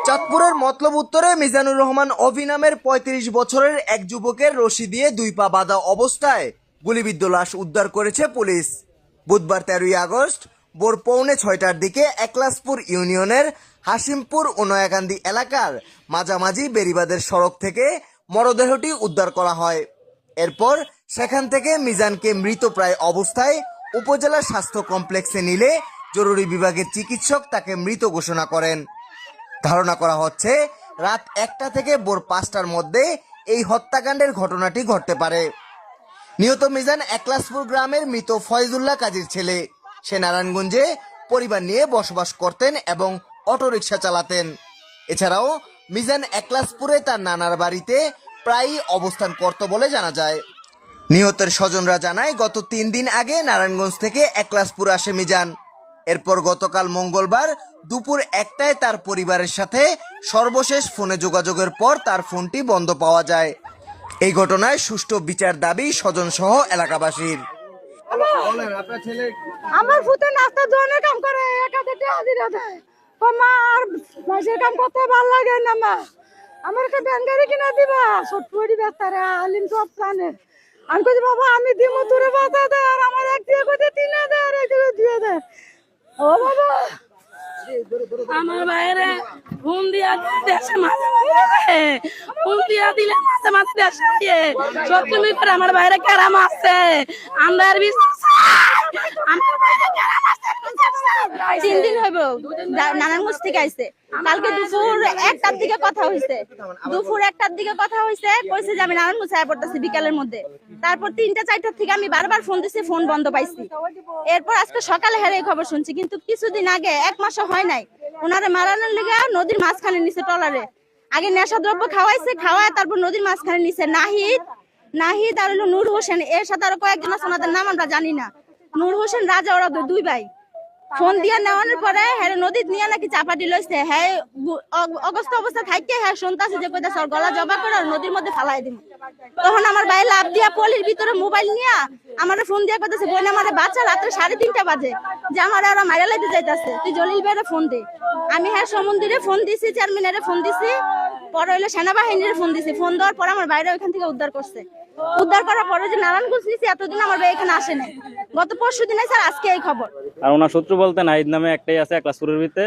চাঁদপুরের মতলব উত্তরে মিজানুর রহমান অভি নামের ৩৫ বছরের এক যুবকের রশি দিয়ে ২ পা বাঁধা অবস্থায় গুলিবিদ্ধ লাশ উদ্ধার করেছে পুলিশ। বুধবার ১৩ই আগস্ট ভোর ৬:৩০টার দিকে একলাসপুর ইউনিয়নের হাসিমপুর ও নয়াকান্দি এলাকার মাঝামাঝি বেড়িবাঁধের সড়ক থেকে মরদেহটি উদ্ধার করা হয়। এরপর সেখান থেকে মিজানকে মৃতপ্রায় অবস্থায় উপজেলা স্বাস্থ্য কমপ্লেক্সে নিলে জরুরি বিভাগের চিকিৎসক তাকে মৃত ঘোষণা করেন। ধারণা করা হচ্ছে রাত ১টা থেকে ভোর ৫টার মধ্যে এই হত্যাকাণ্ডের ঘটনাটি ঘটতে পারে। নিহত মিজান একলাসপুর গ্রামের মৃত ফয়জুল্লাহ কাজীর ছেলে। সে নারায়ণগঞ্জে পরিবার নিয়ে বসবাস করতেন এবং অটোরিকশা চালাতেন। এছাড়াও মিজান একলাসপুরে তার নানার বাড়িতে প্রায়ই অবস্থান করত বলে জানা যায়। নিহতের স্বজনরা জানায় গত ৩ দিন আগে নারায়ণগঞ্জ থেকে একলাসপুর আসে মিজান। এরপর গতকাল মঙ্গলবার দুপুর ১টায় তার পরিবারের সাথে সর্বশেষ ফোনে যোগাযোগের পর তার ফোনটি বন্ধ পাওয়া যায়। এই ঘটনায় সুষ্ঠু বিচার দাবি স্বজন সহ এলাকাবাসীর। আমার ফুতে নাস্তা জোনে কাম করে একাতে হাজিরা দেয়। ও মা আর মাসের কাম করতে ভালো লাগে না মা। আমার একটা ব্যাংকারি কিনা দিবা সটপুরি বেস্তারে আলিম সব জানে। আমি কইছি বাবা আমি দিমু তোরে বাতা দে আর আমার এক দিয়ে কইতে ৩ দে আর এক দিয়ে দে। ও বাবা আমার বাইরে ফোন দিয়া দেশে মাঝে মাঝে ফোন দিয়া দিলে মাঝে মাঝে দেশে সত্যি করে আমার বাইরে কেরাম আছে আমরা আমার বাইরে কেরাম আছে ৩ দিন হইব নারায়ণগঞ্জ থেকে আইছে। কালকে দুপুর ১টার দিকে কথা হইছে। কইছে যে আমি নারায়ণগঞ্জ আয়া পড়তেছি বিকালের মধ্যে। তারপর ৩টা ৪টার থেকে আমি বারবার ফোন দিছি, ফোন বন্ধ পাইছি। এরপর আজকে সকালে হেরে এই খবর শুনছি, কিন্তু কিছুদিন আগে ১ মাসও হয় নাই ওনারে মারানোর লেগে নদীর মাঝখানে নিচে টলারে আগে নেশা দ্রব্য খাওয়াইছে, খাওয়ায় তারপর নদীর মাঝখানে নিচে নাহিদ আর হলো নূর হোসেন, এর সাথে আরো কয়েকজন আছে ওনাদের নাম আমরা জানি না। নূর হোসেন রাজা ওরা ২ ভাই। ফোন দিয়া নেওয়ানোর পরে হ্যাঁ নদীত নিয়ে নাকি চাপাটি লইছে। হ্যাঁ অগস্ত অবস্থা থাকতে হ্যাঁ শুনতেছে যে কইতাছে ওর গলা জবা করে নদীর মধ্যে ফালাই দিন। তখন আমার ভাই লাভ দিয়া পলির ভিতরে মোবাইল নিয়ে আমার ফোন দিয়া কইতাছে বোন আমার বাচ্চা রাত্রে ৩:৩০ বাজে যে আমার ওরা মাইরা লাইতে যাইতাছে, তুই জলিল ভাইরে ফোন দে। আমি হ্যাঁ সমুদ্রে ফোন দিছি, চেয়ারম্যানের ফোন দিছি, পরে হইলো সেনাবাহিনীর ফোন দিছি। ফোন দেওয়ার পর আমার বাইরে ওইখান থেকে উদ্ধার করছে। উদ্ধার করার পরে যে নারায়ণগঞ্জ নিছি এতদিন আমার ভাই এখানে আসে নাই, গত পরশুদিন আইছে আর আজকে এই খবর। আর ওনার শত্রু বলতে নাহিদ নামে একটাই আছে একলাসপুরের ভিতরে,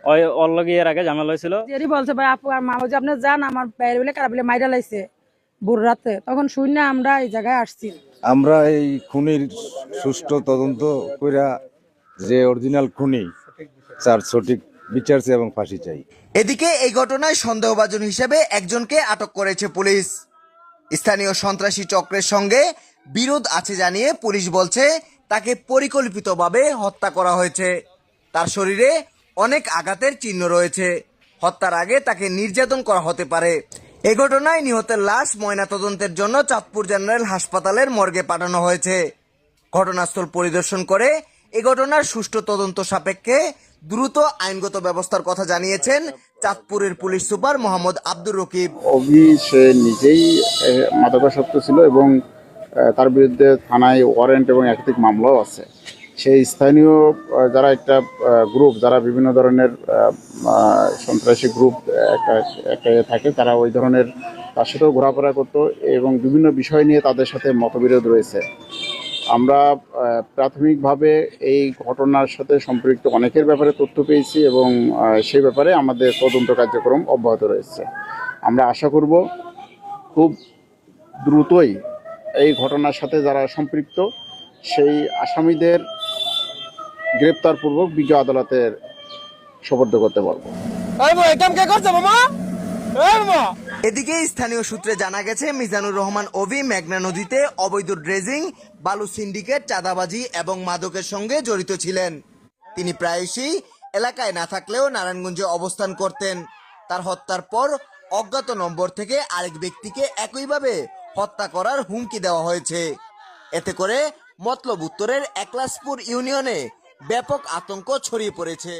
ওই অলগি এর আগে ঝামেলা হয়েছিল। জেরি বলছে ভাই আপু আর মা যে আপনি যান আমার বাইরে বলে কারা বলে মাইরা লাইছে ভোর রাতে, তখন শুনে আমরা এই জায়গায় আসছি। আমরা এই খুনির সুষ্ঠু তদন্ত কইরা যে অরিজিনাল খুনি তার সঠিক বিচার চাই এবং ফাঁসি চাই। এদিকে এই ঘটনায় সন্দেহভাজন হিসেবে একজনকে আটক করেছে পুলিশ। স্থানীয় সন্ত্রাসী চক্রের সঙ্গে বিরোধ আছে জানিয়ে পুলিশ বলছে তাকে পরিকল্পিতভাবে হত্যা করা হয়েছে। তার শরীরে অনেক আঘাতের চিহ্ন রয়েছে। হত্যার আগে তাকে নির্যাতন করা হতে পারে। এই ঘটনায় নিহতের লাশ ময়নাতদন্তের জন্য চাঁদপুর জেনারেল হাসপাতালের মর্গে পাঠানো হয়েছে। ঘটনাস্থল পরিদর্শন করে এই ঘটনার সুষ্ঠু তদন্ত সাপেক্ষে দ্রুত আইনগত ব্যবস্থার কথা জানিয়েছেন চাঁদপুরের পুলিশ সুপার মোহাম্মদ আব্দুর রকিব। অভি সে নিজেই মাদকাসক্ত ছিল এবং তার বিরুদ্ধে থানায় ওয়ারেন্ট এবং একাধিক মামলাও আছে। সেই স্থানীয় যারা একটা গ্রুপ, যারা বিভিন্ন ধরনের সন্ত্রাসী গ্রুপ একটা থাকে, তারা ওই ধরনের তার সাথেও ঘোরাফেরা করতো এবং বিভিন্ন বিষয় নিয়ে তাদের সাথে মতবিরোধ রয়েছে। আমরা প্রাথমিকভাবে এই ঘটনার সাথে সম্পৃক্ত অনেকের ব্যাপারে তথ্য পেয়েছি এবং সেই ব্যাপারে আমাদের তদন্ত কার্যক্রম অব্যাহত রয়েছে। আমরা আশা করব খুব দ্রুতই এই ঘটনার সাথে যারা সম্পৃক্ত সেই আসামিদের গ্রেপ্তারপূর্বক বিজ্ঞ আদালতের সোপর্দ করতে পারবো। এদিকে স্থানীয় সূত্রে জানা গেছে মিজানুর রহমান অভি মেঘনা নদীতে অবৈধ ড্রেজিং, বালু সিন্ডিকেট, চাঁদাবাজি এবং মাদকের সঙ্গে জড়িত ছিলেন। তিনি প্রায়শই এলাকায় না থাকলেও নারায়ণগঞ্জে অবস্থান করতেন। তার হত্যার পর অজ্ঞাত নম্বর থেকে আরেক ব্যক্তিকে একইভাবে হত্যা করার হুমকি দেওয়া হয়েছে। এতে করে মতলব উত্তরের একলাসপুর ইউনিয়নে ব্যাপক আতঙ্ক ছড়িয়ে পড়েছে।